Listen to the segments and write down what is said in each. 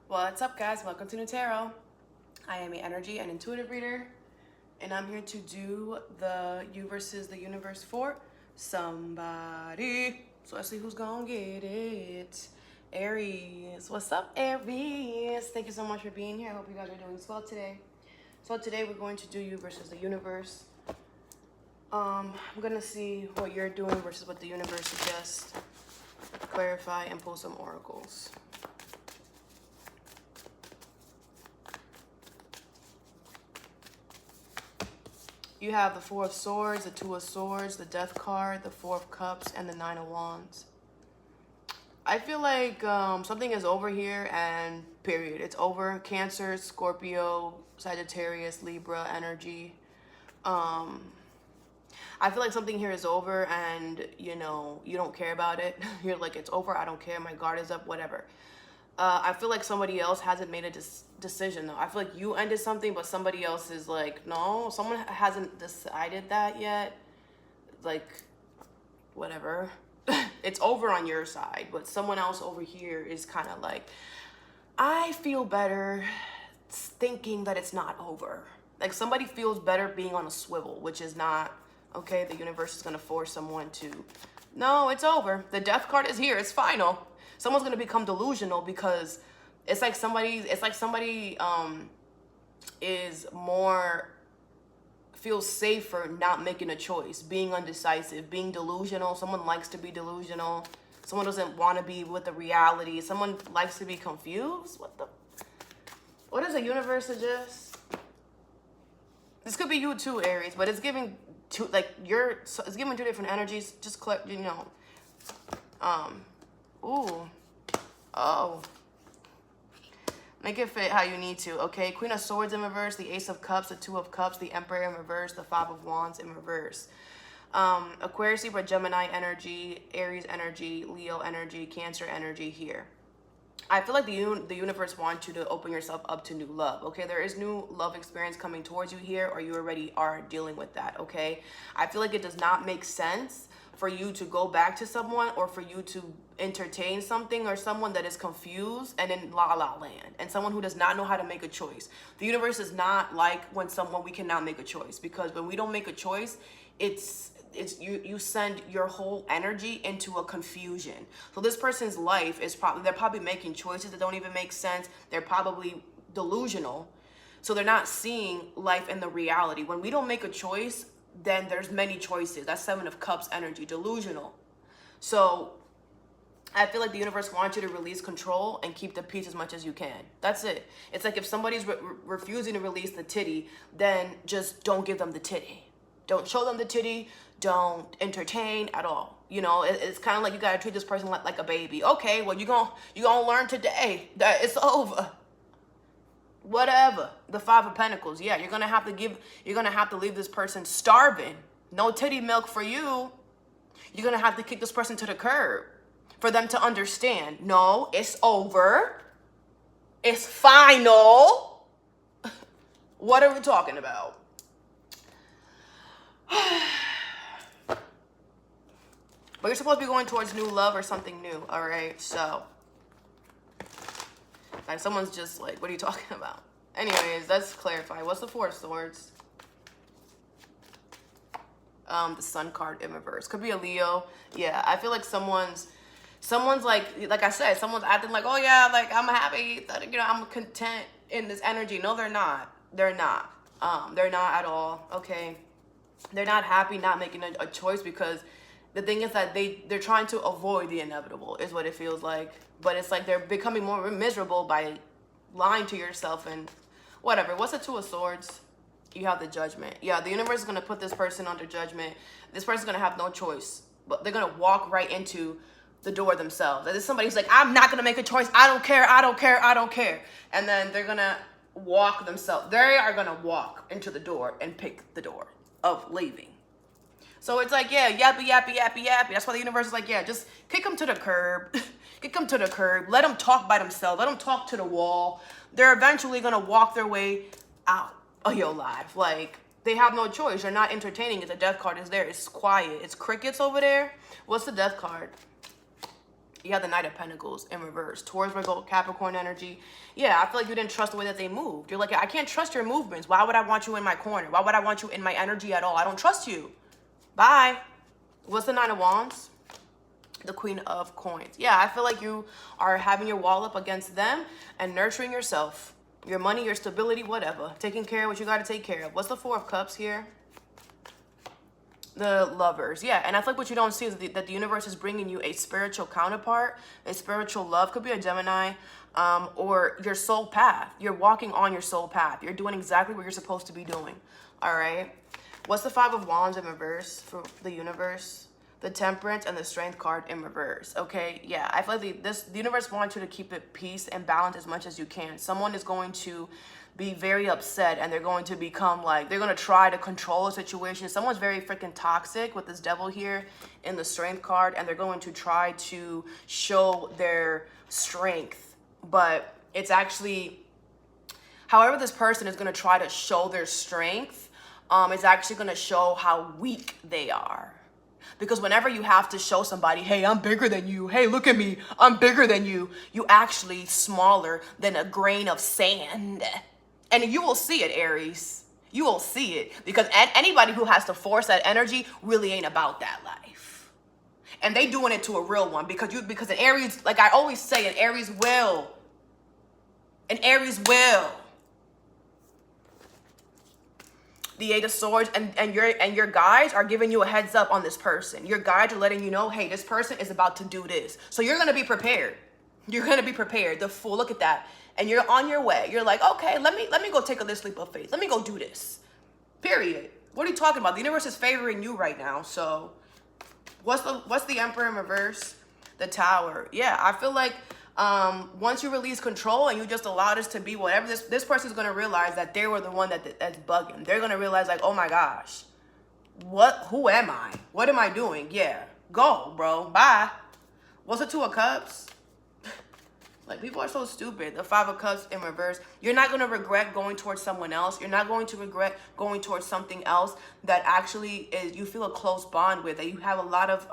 What's up, guys? Welcome to Nutarot. I am an energy and intuitive reader, and I'm here to do the you versus the universe for somebody. So let's see who's gonna get it. Aries. What's up, Aries? Thank you so much for being here. I hope you guys are doing well today. So today we're going to do you versus the universe. I'm gonna see what you're doing versus what the universe suggests, clarify, and pull some oracles. You have the Four of Swords, the Two of Swords, the Death card, the Four of Cups, and the Nine of Wands. I feel like something is over here and period. It's over. Cancer, Scorpio, Sagittarius, Libra energy. I feel like something here is over and, you don't care about it. You're like, it's over. I don't care. My guard is up, whatever. I feel like somebody else hasn't made a decision, though. I feel like you ended something, but somebody else is like, no, someone hasn't decided that yet. Like, whatever. It's over on your side, but someone else over here is kind of like, I feel better thinking that it's not over. Like, somebody feels better being on a swivel, which is not, okay, the universe is going to force someone to, no, it's over. The Death card is here. It's final. Someone's going to become delusional because it's like somebody is more, feels safer not making a choice, being undecisive, being delusional. Someone likes to be delusional. Someone doesn't want to be with the reality. Someone likes to be confused. What does the universe suggest? This could be you too, Aries, but it's giving two, like it's giving two different energies. Just ooh. Oh. Make it fit how you need to, okay? Queen of Swords in reverse, the Ace of Cups, the Two of Cups, the Emperor in reverse, the Five of Wands in reverse. Aquarius, Libra, Gemini energy, Aries energy, Leo energy, Cancer energy here. I feel like the universe wants you to open yourself up to new love, okay? There is new love experience coming towards you here, or you already are dealing with that, okay? I feel like it does not make sense for you to go back to someone or for you to entertain something or someone that is confused and in la la land and someone who does not know how to make a choice. The universe is not like when we cannot make a choice, because when we don't make a choice, you send your whole energy into a confusion. So this person's life is they're probably making choices that don't even make sense. They're probably delusional. So they're not seeing life in the reality. When we don't make a choice, then there's many choices. That's Seven of Cups energy, delusional. So I feel like the universe wants you to release control and keep the peace as much as you can. That's it. It's like if somebody's refusing to release the titty, then just don't give them the titty. Don't show them the titty. Don't entertain at all. It's kind of like you got to treat this person like a baby. Okay, well, you're gonna learn today that it's over. Whatever. The Five of Pentacles. Yeah, you're gonna have to leave this person starving. No titty milk for you. You're gonna have to kick this person to the curb for them to understand. No, it's over. It's final. What are we talking about? But you're supposed to be going towards new love or something new, all right? So, like, someone's just like, what are you talking about? Anyways, let's clarify. What's the Four of Swords? The Sun card in reverse. Could be a Leo. Yeah, I feel like someone's like I said, someone's acting like, oh yeah, like I'm happy, I'm content in this energy. No, they're not. They're not. They're not at all. Okay. They're not happy, not making a choice, because the thing is that they're trying to avoid the inevitable, is what it feels like. But it's like they're becoming more miserable by lying to yourself and whatever. What's the Two of Swords? You have the Judgment. Yeah, the universe is going to put this person under judgment. This person's going to have no choice, but they're going to walk right into the door themselves. There's somebody who's like, I'm not going to make a choice. I don't care. I don't care. I don't care. And then they're going to walk themselves. They are going to walk into the door and pick the door of leaving. So it's like, yeah, yappy, yappy, yappy, yappy. That's why the universe is like, yeah, just kick them to the curb. Kick them to the curb. Let them talk by themselves. Let them talk to the wall. They're eventually going to walk their way out of your life. Like, they have no choice. You're not entertaining it. The Death card is there. It's quiet. It's crickets over there. What's the Death card? You have the Knight of Pentacles in reverse. Taurus, Virgo, Capricorn energy. Yeah, I feel like you didn't trust the way that they moved. You're like, I can't trust your movements. Why would I want you in my corner? Why would I want you in my energy at all? I don't trust you. Bye. What's the Nine of Wands? The Queen of Coins. Yeah, I feel like you are having your wall up against them and nurturing yourself. Your money, your stability, whatever. Taking care of what you got to take care of. What's the Four of Cups here? The Lovers. Yeah, and I feel like what you don't see is that the universe is bringing you a spiritual counterpart, a spiritual love. Could be a Gemini, or your soul path. You're walking on your soul path. You're doing exactly what you're supposed to be doing. All right. What's the Five of Wands in reverse for the universe? The Temperance and the Strength card in reverse. Okay, yeah, I feel like the universe wants you to keep it peace and balance as much as you can. Someone is going to be very upset and they're going to become like, they're going to try to control a situation. Someone's very freaking toxic with this Devil here in the Strength card, and they're going to try to show their strength. But it's actually, however this person is going to try to show their strength, it's actually going to show how weak they are. Because whenever you have to show somebody, hey, I'm bigger than you. Hey, look at me. I'm bigger than you. You actually smaller than a grain of sand. And you will see it, Aries. You will see it. Because anybody who has to force that energy really ain't about that life. And they doing it to a real one. Because an Aries, like I always say, an Aries will. An Aries will. The Eight of Swords, and your guides are giving you a heads up on this person. Your guides are letting you know, hey, this person is about to do this. So you're going to be prepared. You're going to be prepared. The Fool, look at that. And you're on your way. You're like, okay, let me go take a little leap of faith. Let me go do this. Period. What are you talking about? The universe is favoring you right now. So what's the Emperor in reverse? The Tower. Yeah, I feel like once you release control and you just allow this to be whatever, this person's going to realize that they were the one that's bugging. They're going to realize like, oh my gosh, who am I? What am I doing? Yeah, go, bro. Bye. What's the Two of Cups? Like, people are so stupid. The Five of Cups in reverse. You're not going to regret going towards someone else. You're not going to regret going towards something else that actually is, you feel a close bond with, that you have a lot of,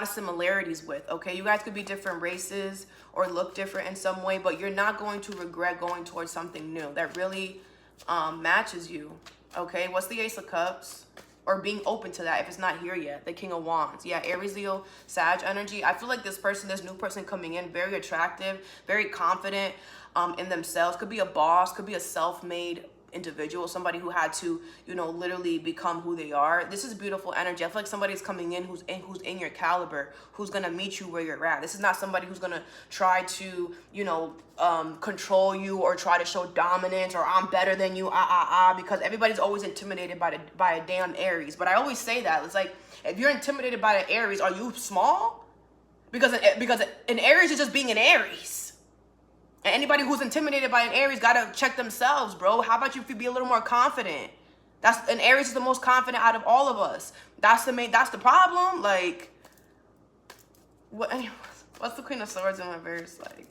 similarities with, okay? You guys could be different races or look different in some way, but you're not going to regret going towards something new that really matches you, okay? What's the Ace of Cups? Or being open to that if it's not here yet. The King of Wands. Yeah, Aries, Leo, Sag energy. I feel like this new person coming in, very attractive, very confident in themselves. Could be a boss, could be a self-made individual, somebody who had to, literally become who they are. This is beautiful energy. I feel like somebody's coming in who's in your caliber, who's gonna meet you where you're at. This is not somebody who's gonna try to, control you or try to show dominance or I'm better than you, because everybody's always intimidated by a damn Aries. But I always say that it's like, if you're intimidated by an Aries, are you small? Because an Aries is just being an Aries. And anybody who's intimidated by an Aries gotta check themselves, bro. How about you be a little more confident? An Aries is the most confident out of all of us. That's the problem. Like, what's the Queen of Swords in reverse? Like,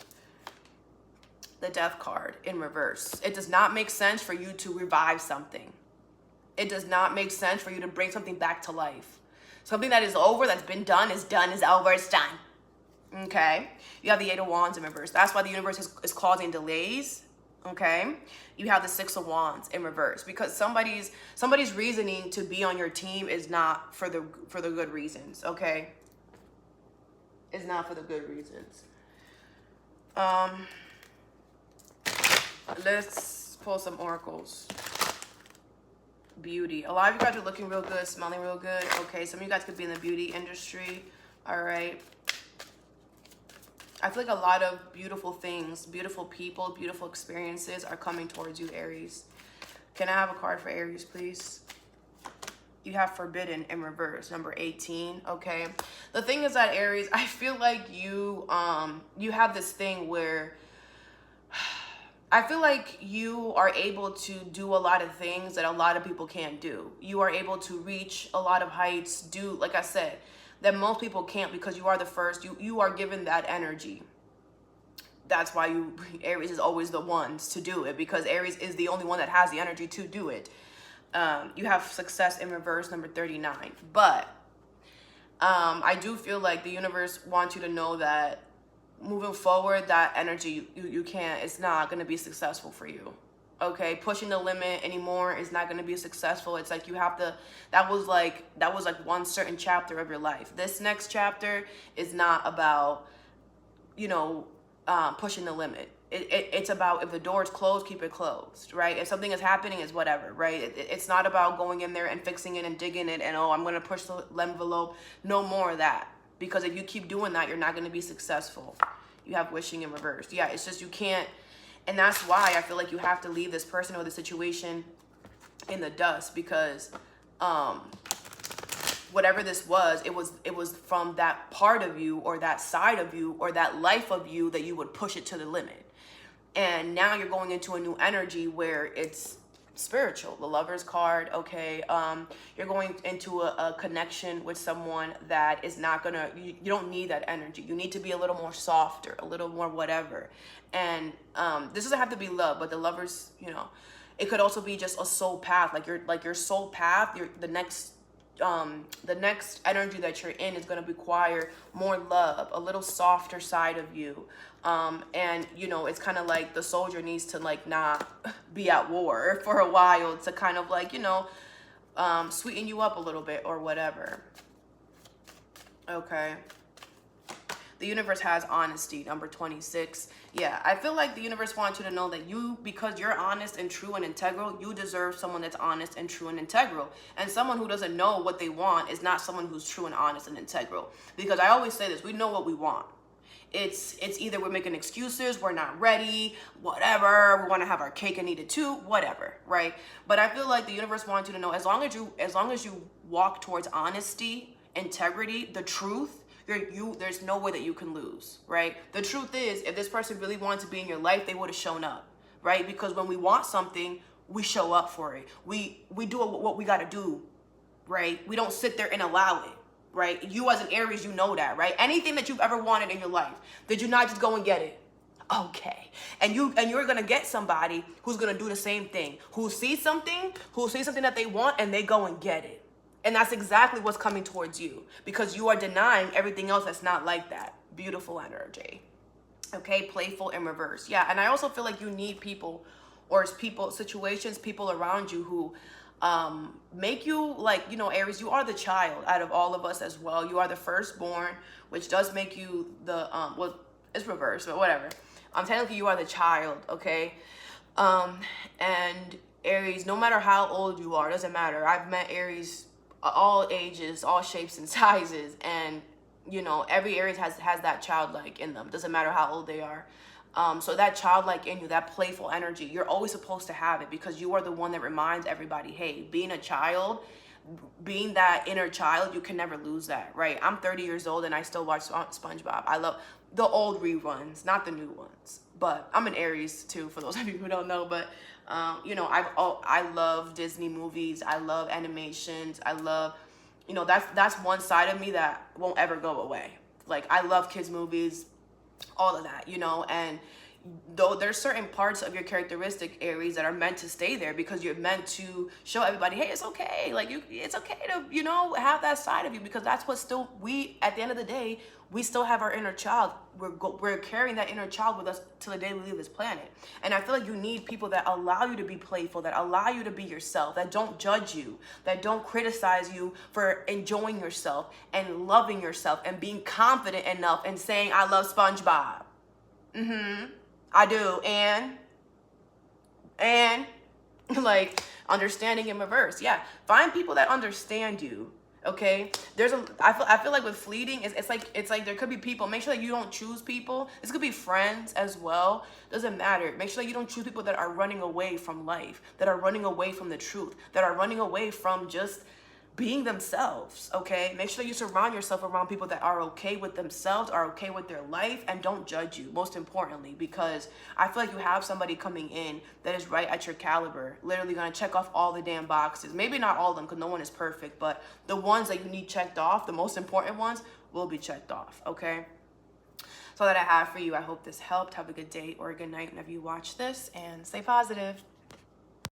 the Death card in reverse. It does not make sense for you to revive something. It does not make sense for you to bring something back to life. Something that is over, that's been done, is over, it's done. Okay, you have the Eight of Wands in reverse. That's why the universe is causing delays. Okay, you have the Six of Wands in reverse because somebody's reasoning to be on your team is not for the good reasons. Okay, it's not for the good reasons. Let's pull some oracles. Beauty. A lot of you guys are looking real good, smelling real good. Okay, some of you guys could be in the beauty industry. All right. I feel like a lot of beautiful things, beautiful people, beautiful experiences are coming towards you, Aries. Can I have a card for Aries, please? You have Forbidden in reverse, number 18, okay? The thing is that, Aries, I feel like you have this thing where I feel like you are able to do a lot of things that a lot of people can't do. You are able to reach a lot of heights, like I said, that most people can't because you are the first. You are given that energy. That's why Aries is always the ones to do it, because Aries is the only one that has the energy to do it. You have Success in reverse, number 39. But I do feel like the universe wants you to know that moving forward, that energy, you can't, it's not going to be successful for you. Okay, pushing the limit anymore is not going to be successful. It's like you have to, that was like one certain chapter of your life. This next chapter is not about, you know, pushing the limit. It's about, if the door is closed, keep it closed, right? If something is happening, it's whatever, right? It's not about going in there and fixing it and digging it and, oh, I'm going to push the envelope. No more of that. Because if you keep doing that, you're not going to be successful. You have wishing in reverse. Yeah, it's just you can't. And that's why I feel like you have to leave this person or the situation in the dust, because whatever this was, it was from that part of you or that side of you or that life of you that you would push it to the limit. And now you're going into a new energy where it's spiritual, the Lover's card. Okay, you're going into a connection with someone that is not gonna, you don't need that energy. You need to be a little more softer, a little more whatever. And this doesn't have to be love, but the Lovers, you know, it could also be just a soul path, like your soul path. The next energy that you're in is going to require more love, a little softer side of you. And you know, it's kind of like the soldier needs to like not be at war for a while to kind of like, you know, sweeten you up a little bit or whatever. Okay. The universe has honesty, number 26. Yeah, I feel like the universe wants you to know that you, because you're honest and true and integral, you deserve someone that's honest and true and integral. And someone who doesn't know what they want is not someone who's true and honest and integral. Because I always say this, we know what we want. It's either we're making excuses, we're not ready, whatever, we want to have our cake and eat it too, whatever, right? But I feel like the universe wants you to know, as long as you walk towards honesty, integrity, the truth, there's no way that you can lose, right? The truth is, if this person really wanted to be in your life, they would have shown up, right? Because when we want something, we show up for it. We do what we got to do, right? We don't sit there and allow it, right? You as an Aries, you know that, right? Anything that you've ever wanted in your life, did you not just go and get it? Okay. And you're going to get somebody who's going to do the same thing, who sees something that they want and they go and get it. And that's exactly what's coming towards you, because you are denying everything else that's not like that. Beautiful energy. Okay, playful in reverse. Yeah, and I also feel like you need people or situations, people around you who make you, like, you know, Aries, you are the child out of all of us as well. You are the firstborn, which does make you the, well, it's reverse, but whatever. Technically you are the child, okay? And Aries, no matter how old you are, doesn't matter. I've met Aries all ages, all shapes and sizes, and you know, every Aries has that childlike in them. Doesn't matter how old they are. So that childlike in you, that playful energy, you're always supposed to have it, because you are the one that reminds everybody, hey, being a child, being that inner child, you can never lose that, right? I'm 30 years old and I still watch SpongeBob. I love the old reruns, not the new ones. But I'm an Aries too, for those of you who don't know. But you know, I love Disney movies. I love animations. I love, you know, that's one side of me that won't ever go away. Like, I love kids movies, all of that, you know. And though there's certain parts of your characteristic, Aries, that are meant to stay there, because you're meant to show everybody, hey, it's okay. Like, it's okay to, you know, have that side of you, because that's what still, at the end of the day, we still have our inner child. We're carrying that inner child with us till the day we leave this planet. And I feel like you need people that allow you to be playful, that allow you to be yourself, that don't judge you, that don't criticize you for enjoying yourself and loving yourself and being confident enough and saying, I love SpongeBob. I do. And like, understanding in reverse. Yeah. Find people that understand you. Okay, I feel like with fleeting, it's like there could be people. Make sure that you don't choose people. This could be friends as well. Doesn't matter. Make sure that you don't choose people that are running away from life, that are running away from the truth, that are running away from just being themselves. Okay, make sure that you surround yourself around people that are okay with themselves, are okay with their life, and don't judge you, most importantly, because I feel like you have somebody coming in that is right at your caliber, literally gonna check off all the damn boxes. Maybe not all of them, because no one is perfect, but the ones that you need checked off, the most important ones, will be checked off. Okay, so that I have for you. I hope this helped. Have a good day or a good night whenever you watch this, and stay positive.